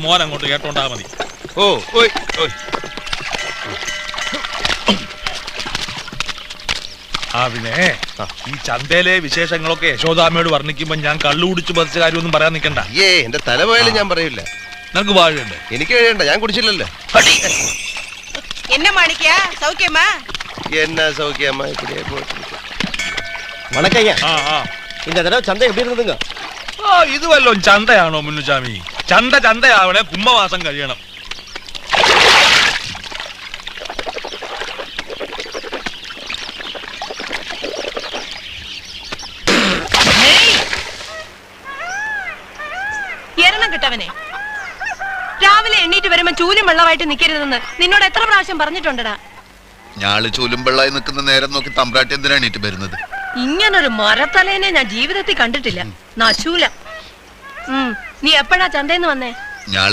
മോൻ അങ്ങോട്ട് കേട്ടോണ്ടാ മതി. ഓ ഓയ് ഓയ്. ആ പിന്നെ ഈ ചന്തയിലെ വിശേഷങ്ങളൊക്കെ യശോദാമ്മയോട് വർണ്ണിക്കുമ്പോ ഞാൻ കള്ളു കുടിച്ച് പറിച്ച കാര്യമൊന്നും പറയാൻ നിൽക്കണ്ട. എന്റെ തല പോയാലും ഞാൻ പറയില്ല. നിനക്ക് വാഴയുണ്ട്, എനിക്ക് കഴിയണ്ട, ഞാൻ കുടിച്ചില്ലല്ലോ. என்ன மாணிக்கியா சௌக்கியமா? என்ன சௌக்கியமா இப்படியே போயிட்டு. வணக்கங்க. இந்த தடவை சந்தை எப்படி இருந்ததுங்க? ഇത് വല്ലോം ചന്തയാണോ മുന്നുചാമി? ചന്തയാവണേ കുംഭമാസം കഴിയണം. എരണം കിട്ടവനെ, രാവിലെ എണ്ണീറ്റ് വരുമ്പോ ചൂലും വെള്ളമായിട്ട് നിക്കരുതെന്ന് നിന്നോട് എത്ര പ്രാവശ്യം പറഞ്ഞിട്ടുണ്ടടാ? ഞാള് ചൂലും വെള്ളമായി നിൽക്കുന്ന നേരം നോക്കി തമ്പ്രാട്ടി എന്തിനാണ് എണീറ്റ് വരുന്നത്? ഇങ്ങനൊരു മരത്തലേനെ ഞാൻ ജീവിതത്തിൽ കണ്ടിട്ടില്ല. നശൂല. നീ എപ്പോഴാ ചന്തേന്ന് വന്നേ? ഞാള്